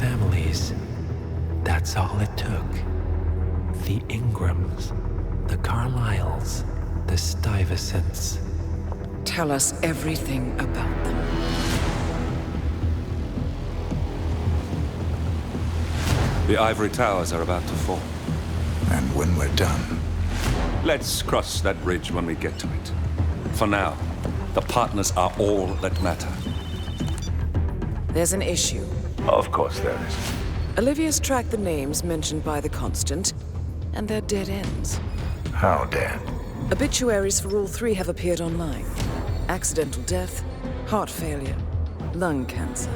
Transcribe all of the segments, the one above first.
families. That's all it took. The Ingrams, the Carlyles, the Stuyvesants. Tell us everything about them. The ivory towers are about to fall. And when we're done, Let's cross that bridge when we get to it. For now, the partners are all that matter. There's an issue. of course there is. Olivia's tracked the names mentioned by the Constant, and they're dead ends. How dead? Obituaries for all three have appeared online. Accidental death, heart failure, lung cancer.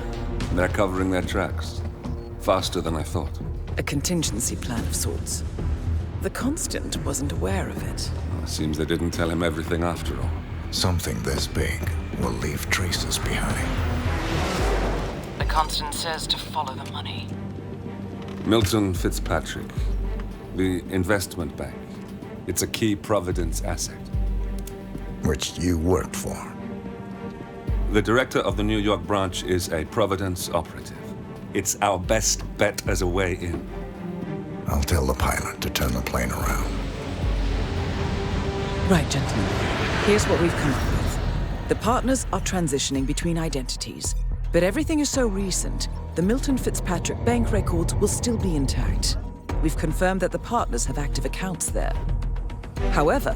They're covering their tracks. Faster than I thought. A contingency plan of sorts. The Constant wasn't aware of it. Seems they didn't tell him everything after all. Something this big will leave traces behind. The Constant says to follow the money. Milton Fitzpatrick. The investment bank. It's a key Providence asset. Which you worked for. The director of the New York branch is a Providence operative. It's our best bet as a way in. I'll tell the pilot to turn the plane around. Right, gentlemen. Here's what we've come up with. The partners are transitioning between identities, but everything is so recent, the Milton Fitzpatrick bank records will still be intact. We've confirmed that the partners have active accounts there. However,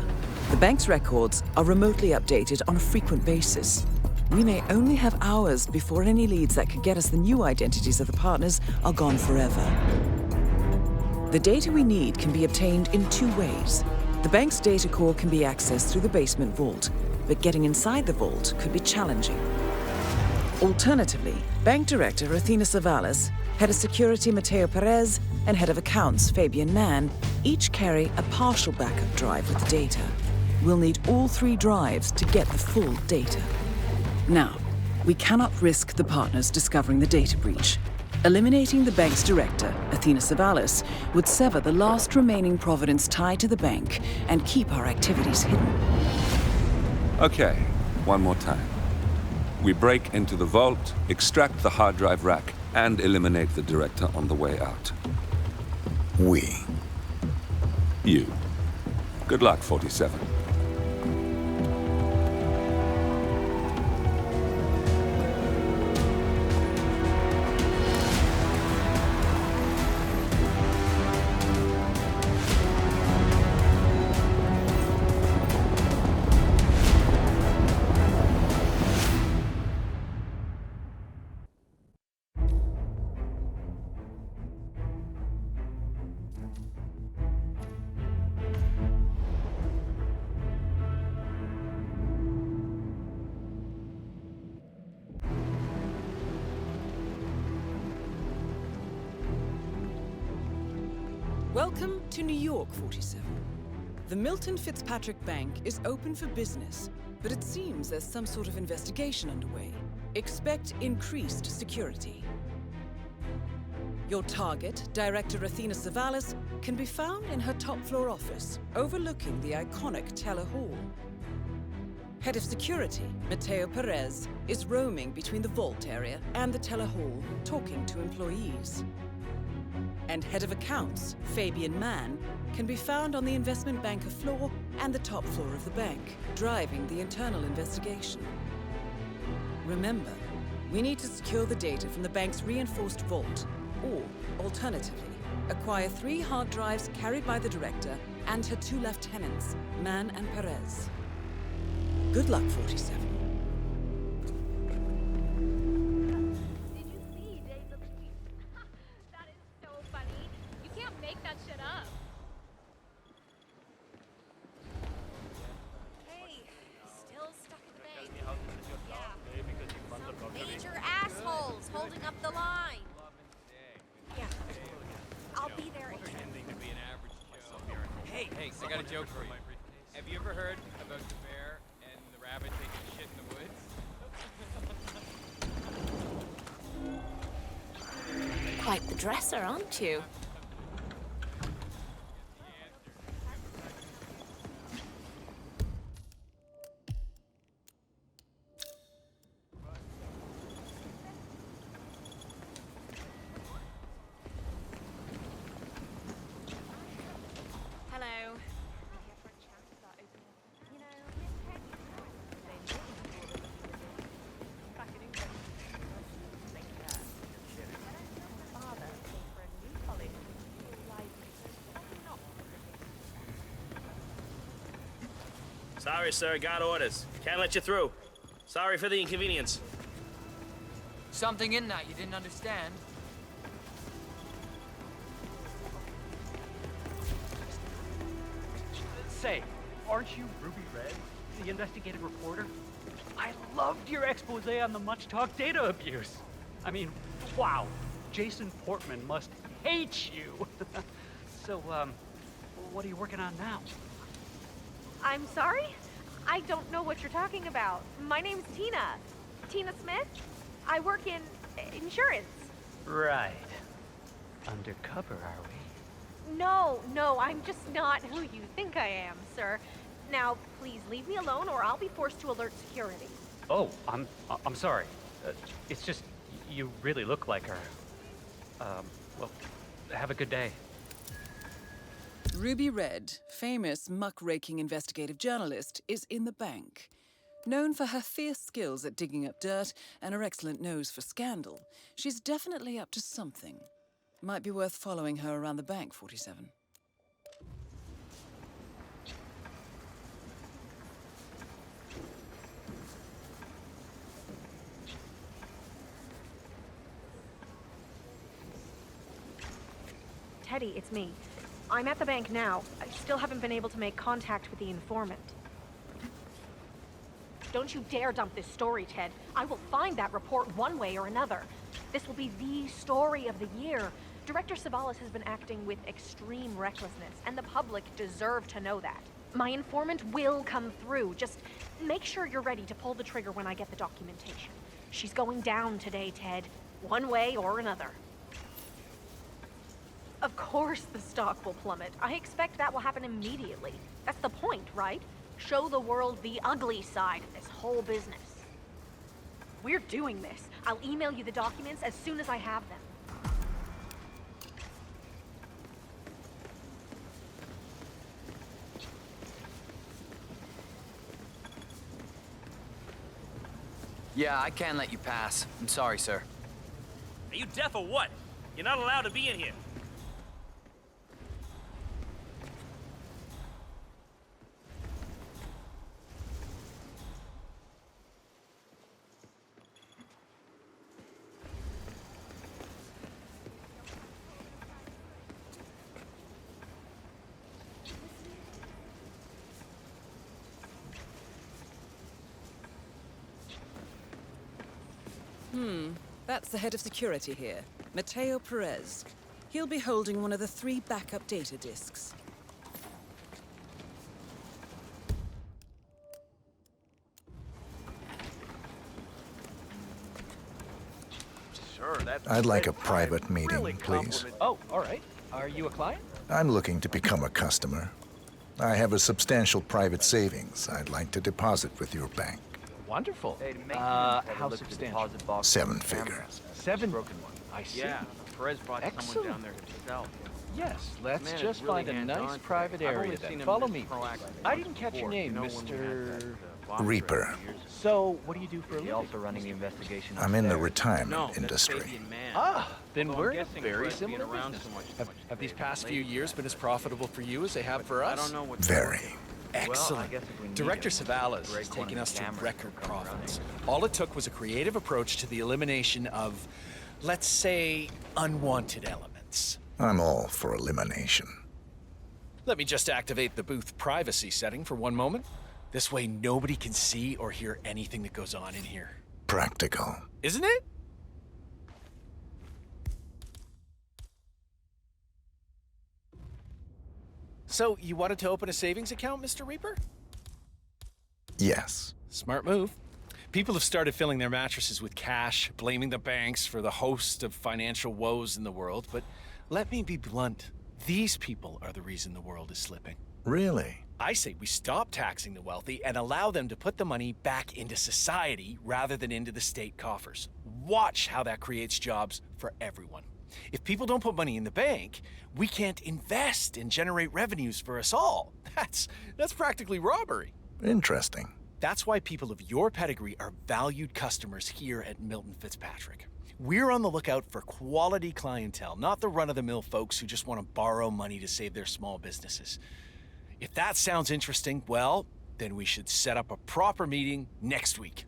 the bank's records are remotely updated on a frequent basis. We may only have hours before any leads that could get us the new identities of the partners are gone forever. The data we need can be obtained in two ways. The bank's data core can be accessed through the basement vault, but getting inside the vault could be challenging. Alternatively, Bank Director Athena Savalas, Head of Security Mateo Perez, and Head of Accounts Fabian Mann each carry a partial backup drive with the data. We'll need all three drives to get the full data. Now, we cannot risk the partners discovering the data breach. Eliminating the bank's director, Athena Savalas, would sever the last remaining Providence tie to the bank and keep our activities hidden. Okay, one more time. We break into the vault, extract the hard drive rack, and eliminate the director on the way out. We. You. Good luck, 47. Welcome to New York, 47. The Milton Fitzpatrick Bank is open for business, but it seems there's some sort of investigation underway. Expect increased security. Your target, Director Athena Savalas, can be found in her top-floor office, overlooking the iconic Teller Hall. Head of Security, Mateo Perez, is roaming between the vault area and the Teller Hall, talking to employees. And Head of Accounts, Fabian Mann, can be found on the investment banker floor and the top floor of the bank, driving the internal investigation. Remember, we need to secure the data from the bank's reinforced vault, or, alternatively, acquire 3 hard drives carried by the director and her 2 lieutenants, Mann and Perez. Good luck, 47. Major assholes holding up the line. Yeah, I'll be there. Pretending to be an average Joe. Hey, I got a joke for you. Have you ever heard about the bear and the rabbit taking a shit in the woods? Quite the dresser, aren't you? Sorry, sir. Got orders. Can't let you through. Sorry for the inconvenience. Something in that you didn't understand. Say, aren't you Ruby Red, the investigative reporter? I loved your expose on the much-talked data abuse. I mean, wow. Jason Portman must hate you. So, what are you working on now? I'm sorry? I don't know what you're talking about. My name's Tina. Tina Smith. I work in insurance. Right. Undercover, are we? No, I'm just not who you think I am, sir. Now, please leave me alone or I'll be forced to alert security. Oh, I'm sorry. It's just, you really look like her. Well, have a good day. Ruby Red, famous muck-raking investigative journalist, is in the bank. Known for her fierce skills at digging up dirt and her excellent nose for scandal, she's definitely up to something. Might be worth following her around the bank, 47. Teddy, it's me. I'm at the bank now. I still haven't been able to make contact with the informant. Don't you dare dump this story, Ted. I will find that report one way or another. This will be the story of the year. Director Savalas has been acting with extreme recklessness, and the public deserve to know that. My informant will come through. Just make sure you're ready to pull the trigger when I get the documentation. She's going down today, Ted. One way or another. Of course the stock will plummet. I expect that will happen immediately. That's the point, right? Show the world the ugly side of this whole business. We're doing this. I'll email you the documents as soon as I have them. Yeah, I can't let you pass. I'm sorry, sir. Are you deaf or what? You're not allowed to be in here. That's the head of security here, Mateo Perez. He'll be holding one of the 3 backup data disks. Sure, that's I'd like a private meeting, really please. Oh, all right. Are you a client? I'm looking to become a customer. I have a substantial private savings I'd like to deposit with your bank. Wonderful. How substantial? 7 figures. 7? Broken one. I see. Yeah, Perez brought someone Excellent. down there himself. Yes, let's Man is just really find a nice hands-on. private I've area only then. seen him Follow this me. proactive I didn't catch your before, name, you know, when we had Mr. that, Reaper. So, what do you do for a living? also running the investigation. I'm in the No, retirement that's industry. Fabian Man. Ah, then Although we're I'm in a guessing very Perez being similar around business. so much Have these past few lately, years been as profitable for you as they have for I us? don't know what Very. Excellent. Director Savalas has taken us to record profits. All it took was a creative approach to the elimination of, let's say, unwanted elements. I'm all for elimination. Let me just activate the booth privacy setting for one moment. This way nobody can see or hear anything that goes on in here. Practical. Isn't it? So, you wanted to open a savings account, Mr. Reaper? Yes. Smart move. People have started filling their mattresses with cash, blaming the banks for the host of financial woes in the world, but let me be blunt. These people are the reason the world is slipping. Really? I say we stop taxing the wealthy and allow them to put the money back into society rather than into the state coffers. Watch how that creates jobs for everyone. If people don't put money in the bank, we can't invest and generate revenues for us all. That's practically robbery. Interesting. That's why people of your pedigree are valued customers here at Milton Fitzpatrick. We're on the lookout for quality clientele, not the run-of-the-mill folks who just want to borrow money to save their small businesses. If that sounds interesting, well, then we should set up a proper meeting next week.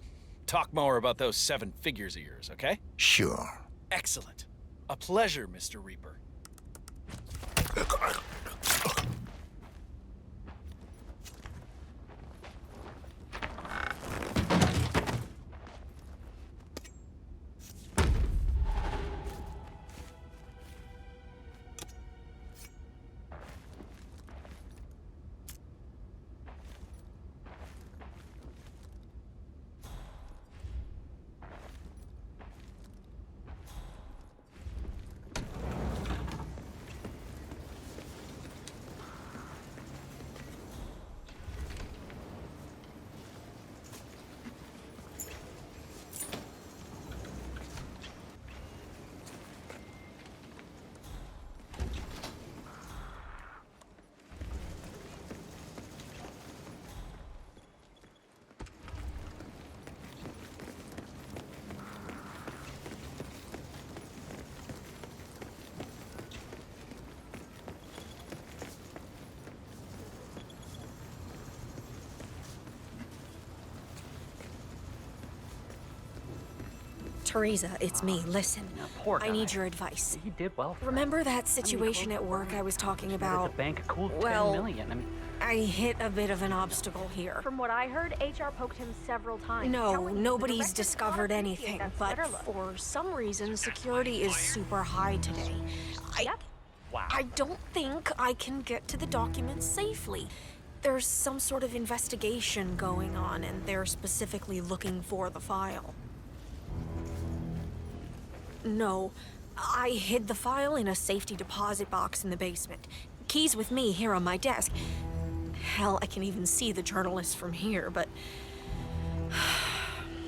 Talk more about those 7 figures of yours, okay? Sure. Excellent. A pleasure, Mr. Reaper. Teresa, it's me. Listen, Poor guy. I need your advice. He did well. Remember that situation at work I was talking about? The bank cool 10 Well, million. I mean, I hit a bit of an obstacle here. From what I heard, HR poked him several times. No, telling him the nobody's director discovered cannot anything, appreciate that but sweater look. for some reason, security is super high today. Yep. I don't think I can get to the documents safely. There's some sort of investigation going on, and they're specifically looking for the file. No, I hid the file in a safety deposit box in the basement. Keys with me here on my desk. Hell, I can even see the journalist from here, but...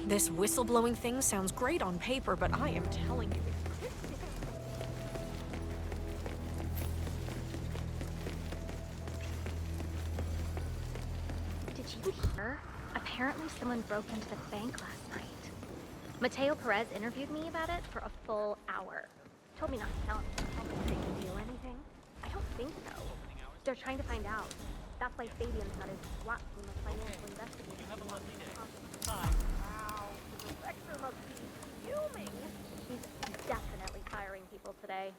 This whistleblowing thing sounds great on paper, but I am telling you... Did you hear? Apparently someone broke into the bank last night. Mateo Perez interviewed me about it for a full hour. Told me not to tell him. Did they steal anything? I don't think so. They're trying to find out. That's why Fabian's got his SWAT team of financial investigators. Wow, the director must be fuming. He's definitely firing people today.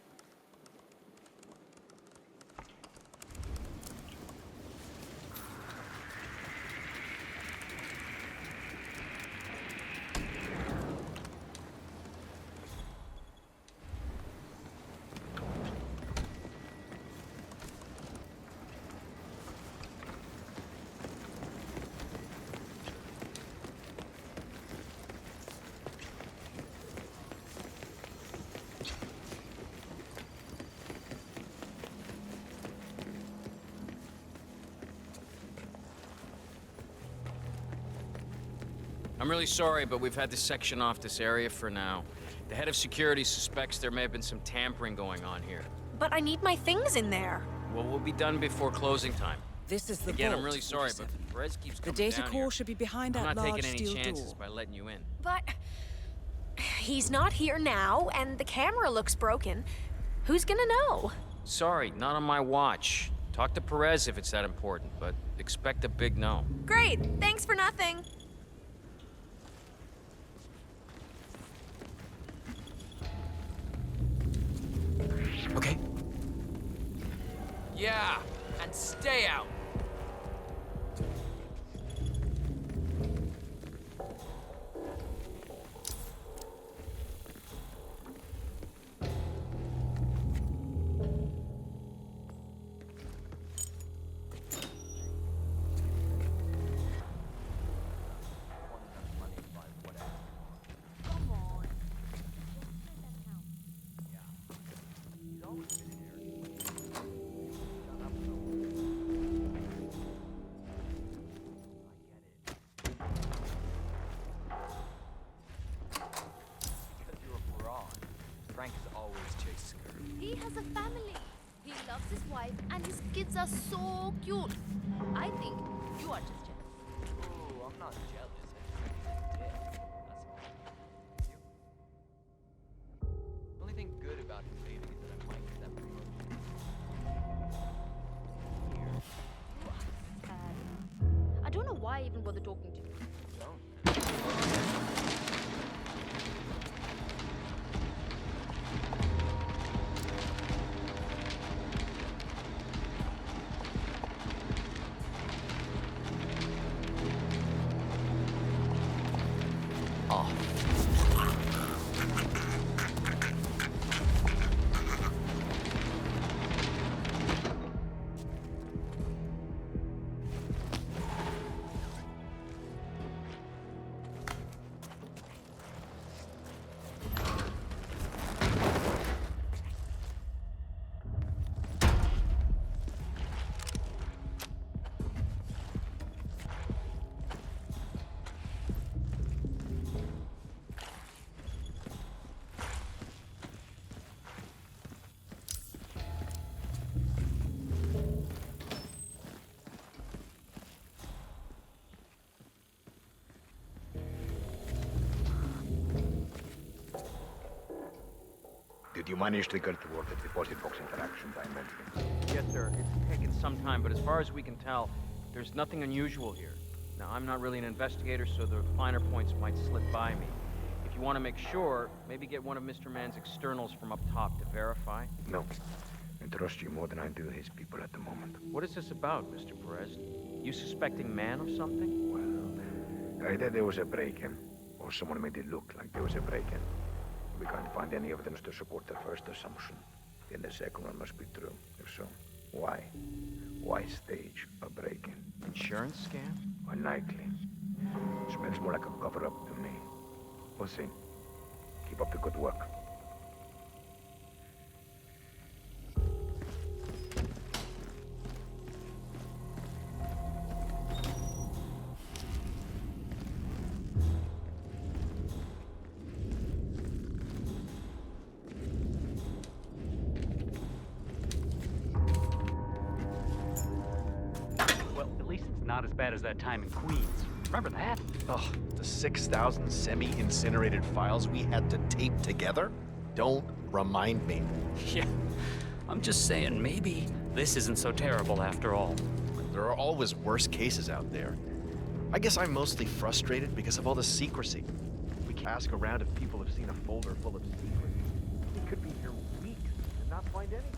I'm really sorry, but we've had to section off this area for now. The head of security suspects there may have been some tampering going on here. But I need my things in there. Well, we'll be done before closing time. This is the Again, vault, I'm really sorry, but 47. Perez keeps The coming data down core here. should be behind I'm that not large taking any steel chances door. by letting you in. But... He's not here now, and the camera looks broken. Who's gonna know? Sorry, not on my watch. Talk to Perez if it's that important, but expect a big no. Great, thanks for nothing. Okay. Yeah, and stay out. He has a family. He loves his wife, and his kids are so cute. I think you are just jealous. Oh, I'm not jealous. The only thing good about him leaving is that I might get that promotion. I don't know why why even bother talking to you? Did you manage to get toward the deposit box interactions I mentioned? Yes, sir. It's taken some time, but as far as we can tell, there's nothing unusual here. Now, I'm not really an investigator, so the finer points might slip by me. If you want to make sure, maybe get one of Mr. Mann's externals from up top to verify. No. I trust you more than I do his people at the moment. What is this about, Mr. Perez? You suspecting Mann of something? Well, either there was a break-in, or someone made it look like there was a break-in. We can't find any evidence to support the first assumption. Then the second one must be true. If so, why? Why stage a break-in? Insurance scam? Unlikely. Smells more like a cover-up to me. We'll see. Keep up the good work. Not as bad as that time in Queens. Remember that? Oh, the 6,000 semi-incinerated files we had to tape together? Don't remind me. Yeah, I'm just saying, maybe this isn't so terrible after all. There are always worse cases out there. I guess I'm mostly frustrated because of all the secrecy. We can ask around if people have seen a folder full of secrets. We could be here weeks and not find anything.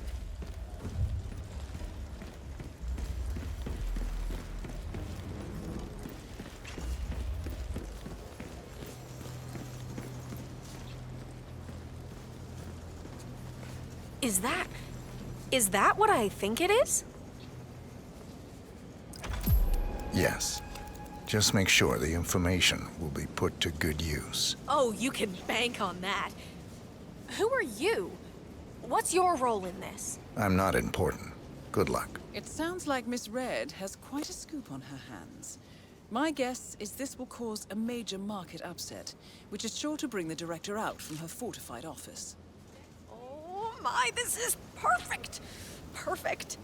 Is that what I think it is? Yes. Just make sure the information will be put to good use. Oh, you can bank on that. Who are you? What's your role in this? I'm not important. Good luck. It sounds like Miss Red has quite a scoop on her hands. My guess is this will cause a major market upset, which is sure to bring the director out from her fortified office. Oh my, this is perfect! Perfect.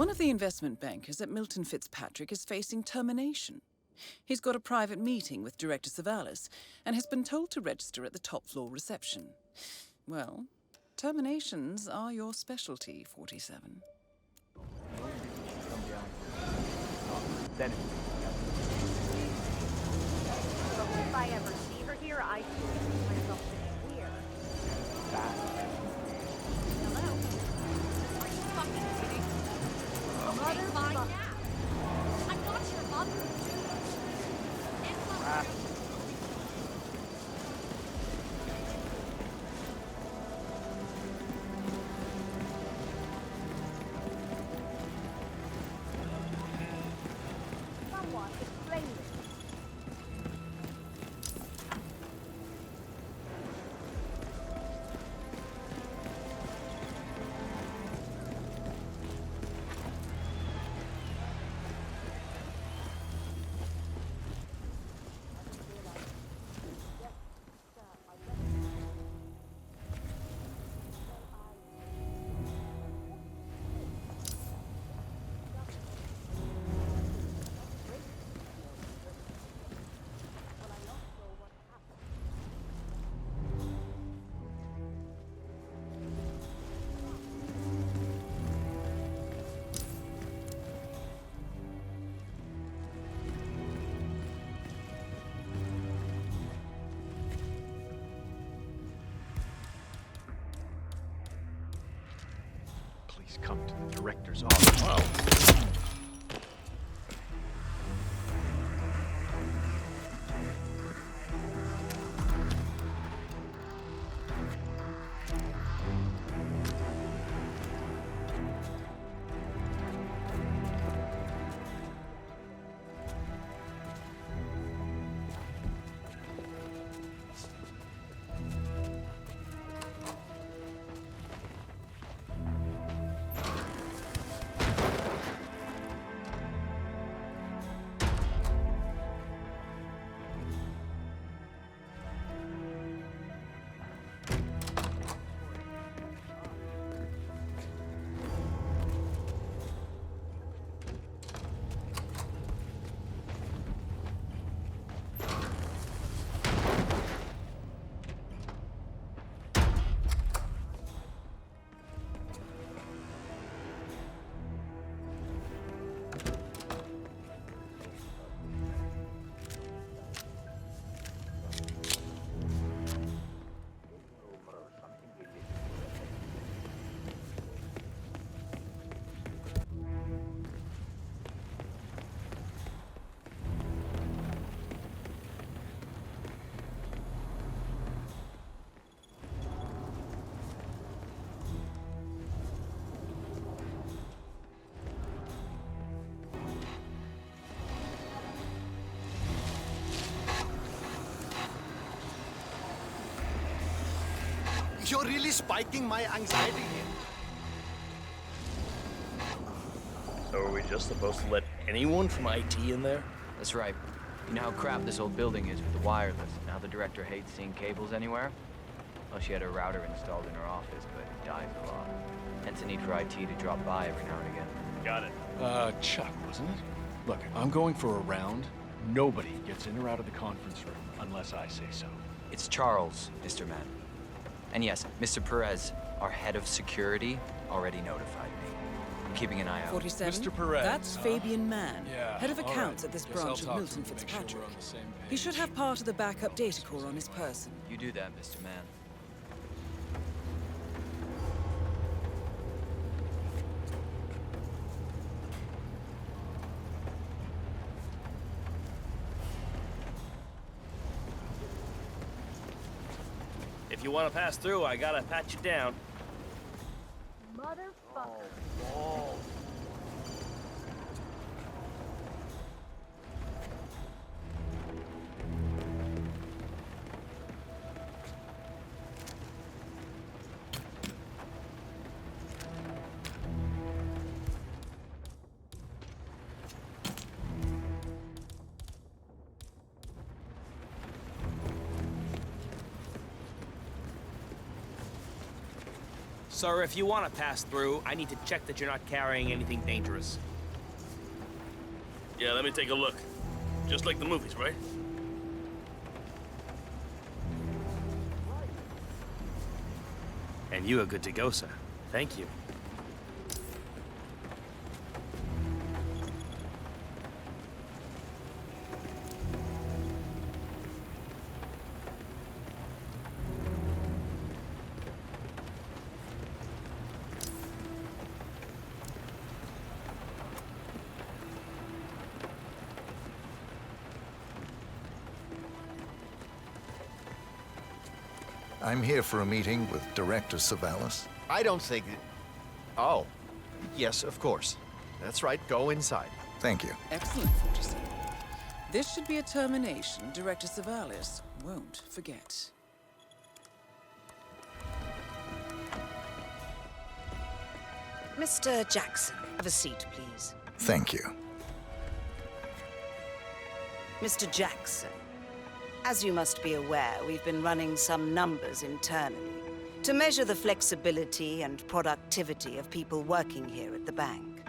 One of the investment bankers at Milton Fitzpatrick is facing termination. He's got a private meeting with Director Savalas and has been told to register at the top floor reception. Well, terminations are your specialty, 47. So if I ever see her here, I feel myself sitting here. Hello? Are you fucking kidding? Okay, fine now. I'm not your mother. Someone explain this. Please come to the director's office. Wow. You're really spiking my anxiety here. So are we just supposed to let anyone from IT in there? That's right. You know how crap this old building is with the wireless, and how the director hates seeing cables anywhere? Well, she had a router installed in her office, but it dies a lot. Hence the need for IT to drop by every now and again. Got it. Chuck, wasn't it? Look, I'm going for a round. Nobody gets in or out of the conference room unless I say so. It's Charles, Mr. Mann. And yes, Mr. Perez, our head of security, already notified me. I'm keeping an eye out. 47? Mr. Perez, That's Fabian Mann, Yeah, head of all accounts right. at this Guess I'll branch of talk to Milton him to make sure Fitzpatrick. we're on the same He should have part of the backup data core on his person. You do that, Mr. Mann. If you want to pass through, I gotta pat you down. Motherfucker. Oh. Sir, if you want to pass through, I need to check that you're not carrying anything dangerous. Yeah, let me take a look. Just like the movies, right? And you are good to go, sir. Thank you. I'm here for a meeting with Director Savalas. I don't think... Oh. Yes, of course. That's right. Go inside. Thank you. Excellent, 47. This should be a termination Director Savalas won't forget. Mr. Jackson, have a seat, please. Thank you. Mr. Jackson, as you must be aware, we've been running some numbers internally to measure the flexibility and productivity of people working here at the bank.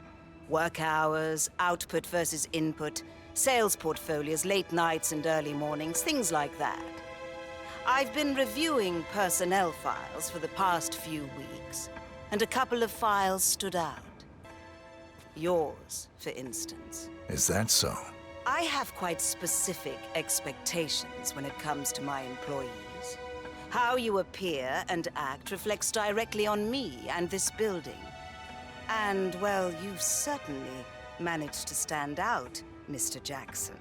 Work hours, output versus input, sales portfolios, late nights and early mornings, things like that. I've been reviewing personnel files for the past few weeks, and a couple of files stood out. Yours, for instance. Is that so? I have quite specific expectations when it comes to my employees. How you appear and act reflects directly on me and this building. And, well, you've certainly managed to stand out, Mr. Jackson.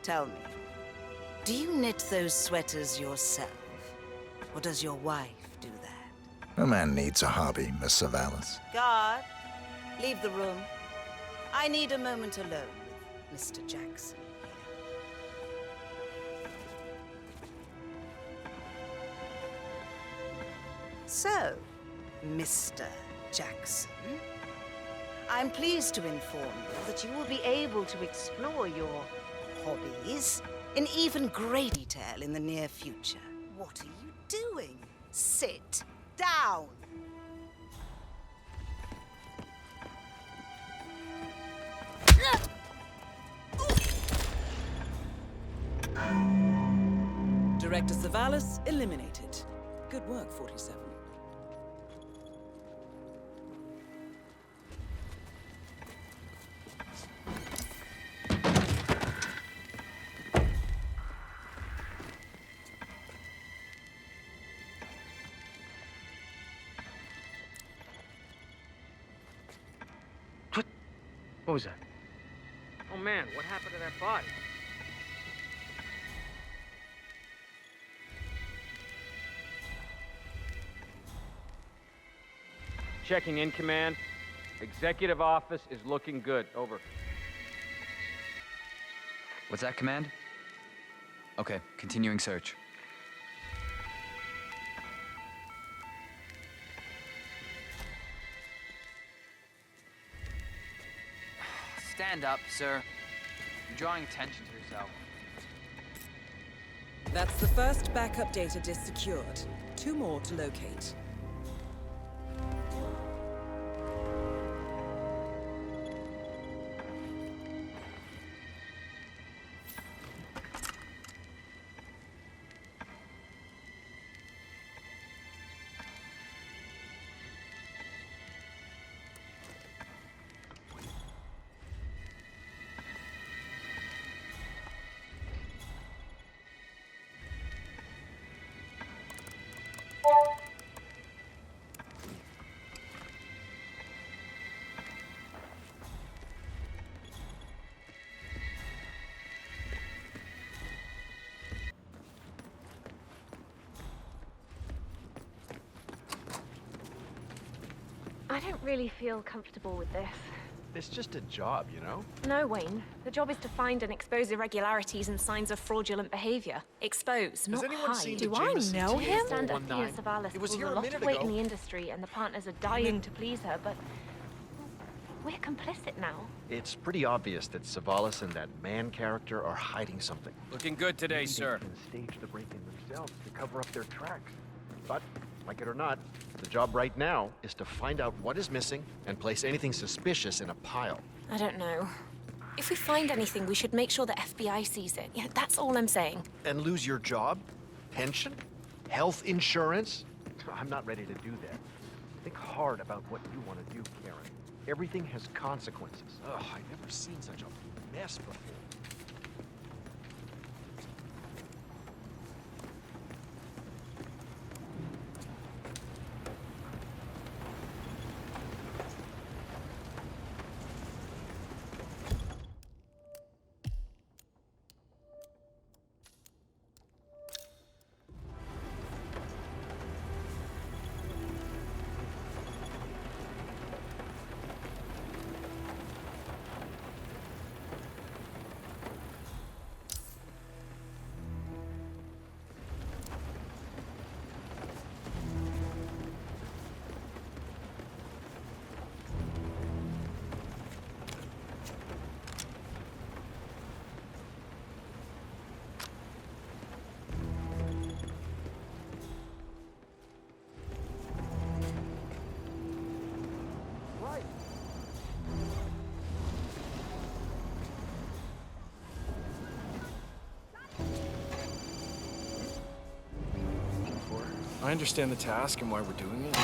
Tell me, do you knit those sweaters yourself? Or does your wife do that? A man needs a hobby, Miss Savalas. Guard, leave the room. I need a moment alone with Mr. Jackson. So, Mr. Jackson, I'm pleased to inform you that you will be able to explore your hobbies in even greater detail in the near future. What are you doing? Sit down! Director Savalas eliminated. Good work, 47. What was that? Oh man, what happened to that body? Checking in, Command. Executive office is looking good. Over. What's that, Command? Okay, continuing search. Stand up, sir. You're drawing attention to yourself. That's the first backup data disk secured. 2 more to locate. I don't really feel comfortable with this. It's just a job, you know? No, Wayne. The job is to find and expose irregularities and signs of fraudulent behavior. Expose, not hide. Do I know him? Stand up here, 019? Savalas It was pulls here a a lot minute of weight ago. in the industry, and the partners are dying to please her, but we're complicit now. It's pretty obvious that Savalas and that man character are hiding something. Looking good today, Maybe sir. They can stage the break-in themselves to cover up their tracks. But Like it or not, the job right now is to find out what is missing and place anything suspicious in a pile. I don't know. If we find anything, we should make sure the FBI sees it. Yeah, that's all I'm saying. And lose your job? Pension? Health insurance? I'm not ready to do that. Think hard about what you want to do, Karen. Everything has consequences. Ugh, I've never seen such a mess before. I understand the task and why we're doing it.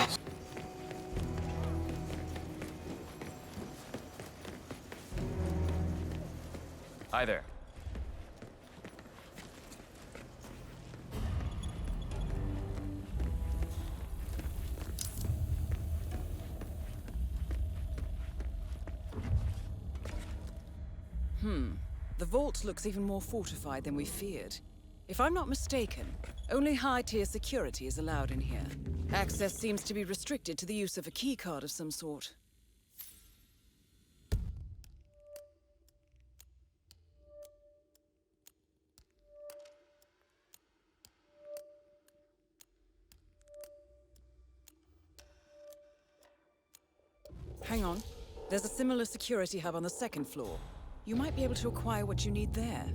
Hi there. The vault looks even more fortified than we feared. If I'm not mistaken, only high-tier security is allowed in here. Access seems to be restricted to the use of a keycard of some sort. Hang on. There's a similar security hub on the second floor. You might be able to acquire what you need there.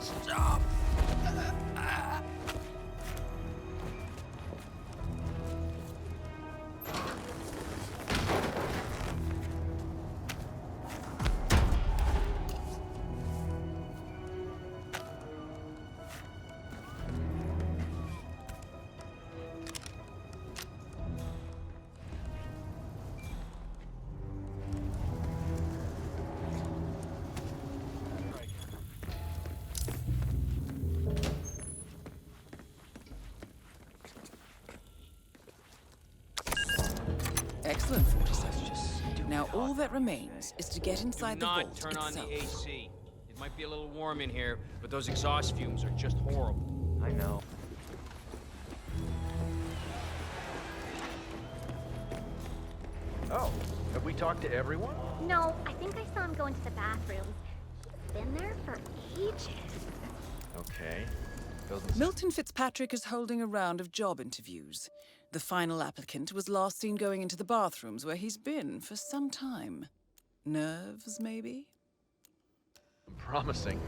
Stop! Excellent, 47. Now all that remains is to get inside the Do vault not turn itself. on the AC. It might be a little warm in here, but those exhaust fumes are just horrible. I know. Oh, have we talked to everyone? No, I think I saw him go into the bathrooms. He's been there for ages. Okay. Milton Fitzpatrick is holding a round of job interviews. The final applicant was last seen going into the bathrooms where he's been for some time. Nerves, maybe? Promising.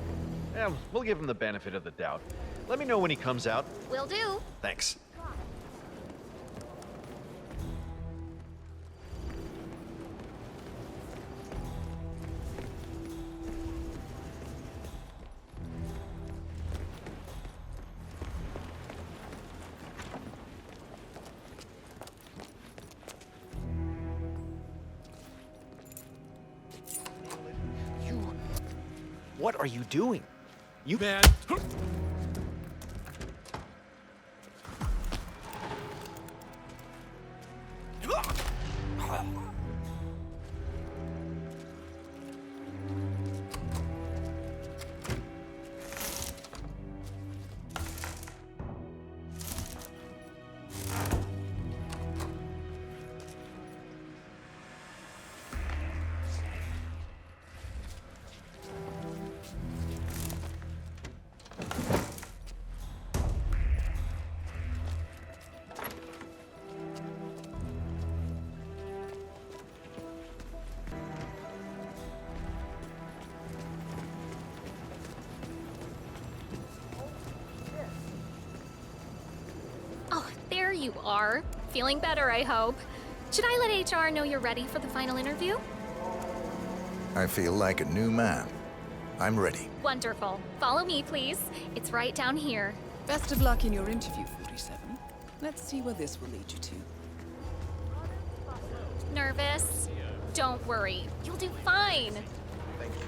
Yeah, we'll give him the benefit of the doubt. Let me know when he comes out. Will do. Thanks. What are you doing? You... Man! There you are. Feeling better, I hope. Should I let HR know you're ready for the final interview? I feel like a new man. I'm ready. Wonderful. Follow me, please. It's right down here. Best of luck in your interview, 47. Let's see where this will lead you to. Nervous? Don't worry. You'll do fine. Thank you.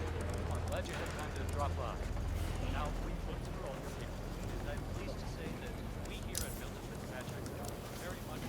I'm glad you had time to drop by. Now, we've looked through all your papers, and I'm pleased to say that we here at Milton Fitzpatrick very much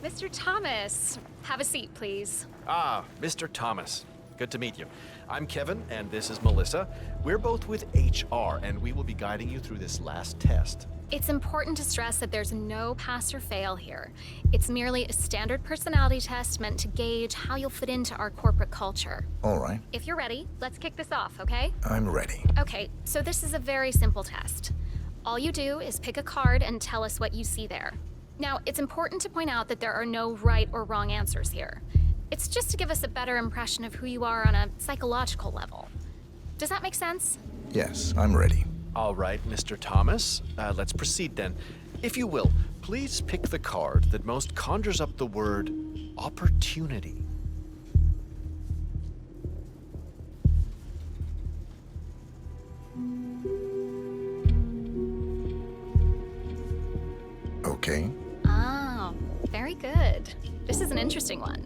Mr. Thomas, have a seat, please. Ah, Mr. Thomas. Good to meet you. I'm Kevin, and this is Melissa. We're both with HR, and we will be guiding you through this last test. It's important to stress that there's no pass or fail here. It's merely a standard personality test meant to gauge how you'll fit into our corporate culture. All right. If you're ready, let's kick this off, okay? I'm ready. Okay, so this is a very simple test. All you do is pick a card and tell us what you see there. Now, it's important to point out that there are no right or wrong answers here. It's just to give us a better impression of who you are on a psychological level. Does that make sense? Yes, I'm ready. All right, Mr. Thomas. Let's proceed then. If you will, please pick the card that most conjures up the word opportunity. Okay. Oh, very good. This is an interesting one.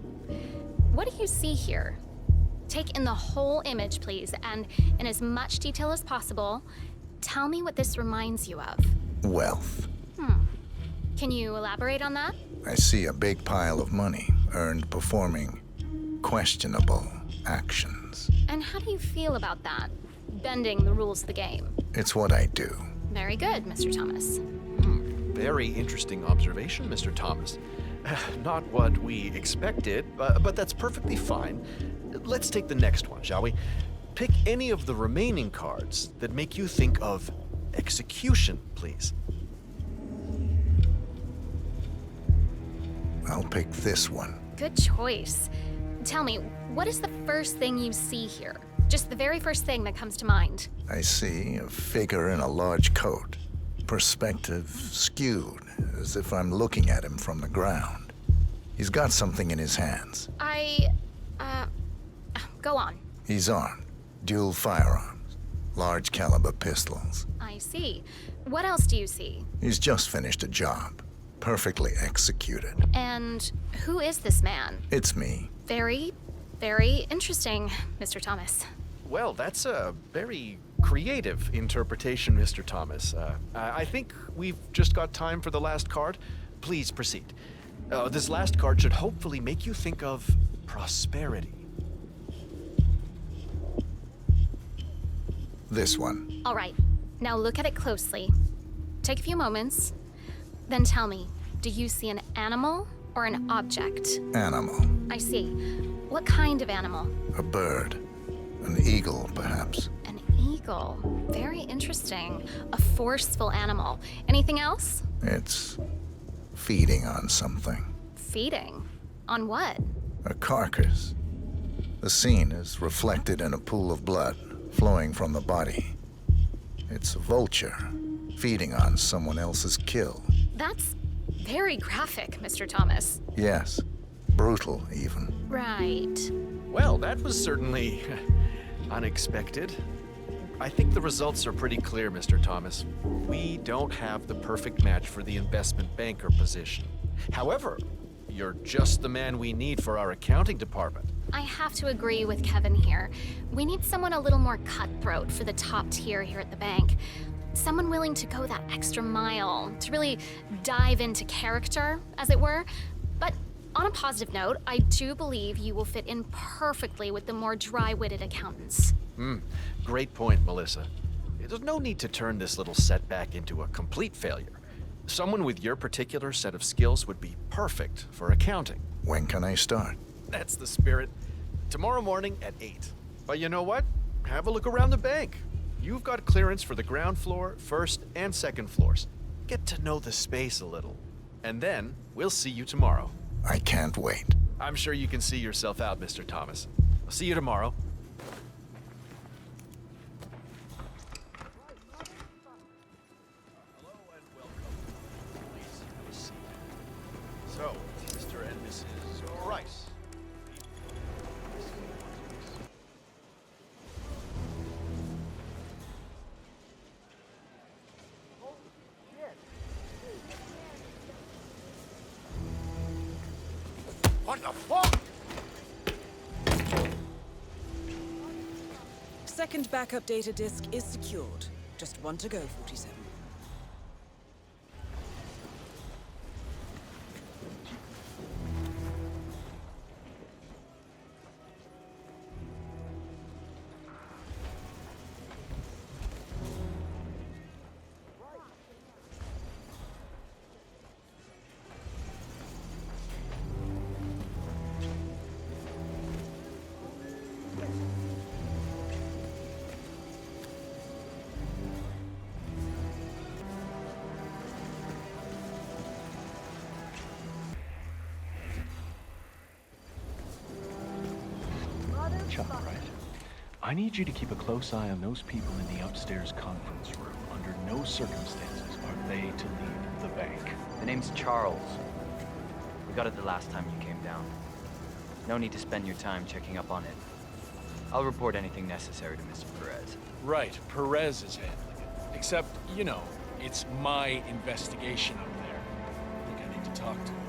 What do you see here? Take in the whole image, please, and in as much detail as possible, tell me what this reminds you of. Wealth. Can you elaborate on that? I see a big pile of money earned performing questionable actions. And how do you feel about that? Bending the rules of the game. It's what I do. Very good, Mr. Thomas. Very interesting observation, Mr. Thomas. Not what we expected, but that's perfectly fine. Let's take the next one, shall we? Pick any of the remaining cards that make you think of execution, please. I'll pick this one. Good choice. Tell me, what is the first thing you see here? Just the very first thing that comes to mind. I see a figure in a large coat. Perspective skewed, as if I'm looking at him from the ground. He's got something in his hands. Go on. He's armed. Dual firearms. Large caliber pistols. I see. What else do you see? He's just finished a job. Perfectly executed. And who is this man? It's me. Very, very interesting, Mr. Thomas. Well, that's a very creative interpretation, Mr. Thomas. I think we've just got time for the last card. Please proceed. This last card should hopefully make you think of prosperity. This one. All right. Now look at it closely. Take a few moments. Then tell me, do you see an animal or an object? Animal. I see. What kind of animal? A bird. An eagle, perhaps. An eagle. Very interesting. A forceful animal. Anything else? It's feeding on something. Feeding? On what? A carcass. The scene is reflected in a pool of blood flowing from the body. It's a vulture feeding on someone else's kill. That's very graphic, Mr. Thomas. Yes. Brutal, even. Right. Well, that was certainly unexpected. I think the results are pretty clear, Mr. Thomas. We don't have the perfect match for the investment banker position. However, you're just the man we need for our accounting department. I have to agree with Kevin here. We need someone a little more cutthroat for the top tier here at the bank. Someone willing to go that extra mile, to really dive into character, as it were. But on a positive note, I do believe you will fit in perfectly with the more dry-witted accountants. Great point, Melissa. There's no need to turn this little setback into a complete failure. Someone with your particular set of skills would be perfect for accounting. When can I start? That's the spirit. Tomorrow morning at 8. But you know what? Have a look around the bank. You've got clearance for the ground floor, first and second floors. Get to know the space a little. And then we'll see you tomorrow. I can't wait. I'm sure you can see yourself out, Mr. Thomas. I'll see you tomorrow. So, Mr. and Mrs. Rice. What the fuck? Second backup data disk is secured. Just one to go, 47. Chuck, right? I need you to keep a close eye on those people in the upstairs conference room. Under no circumstances are they to leave the bank. The name's Charles. We got it the last time you came down. No need to spend your time checking up on it. I'll report anything necessary to Mr. Perez. Right, Perez is handling it. Except, you know, it's my investigation up there. I think I need to talk to him.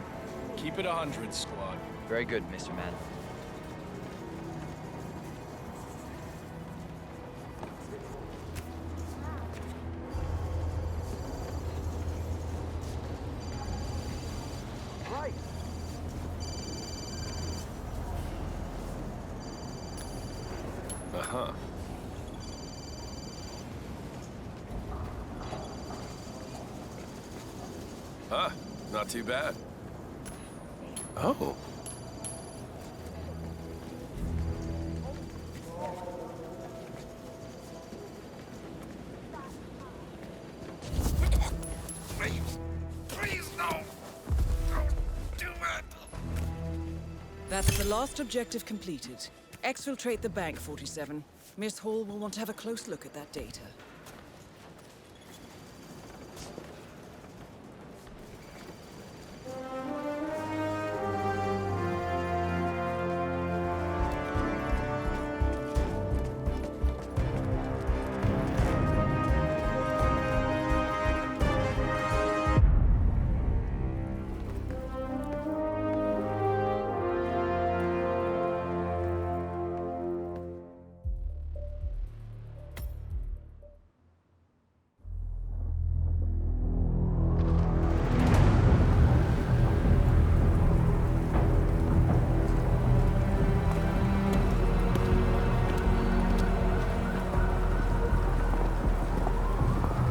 Keep it 100, squad. Very good, Mr. Man. Uh-huh. Huh, not too bad. Oh. Please, no. Don't do it. That's the last objective completed. Exfiltrate the bank, 47. Miss Hall will want to have a close look at that data.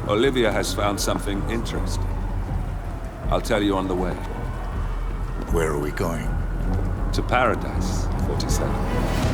Olivia has found something interesting. I'll tell you on the way. Where are we going? To Paradise, 47.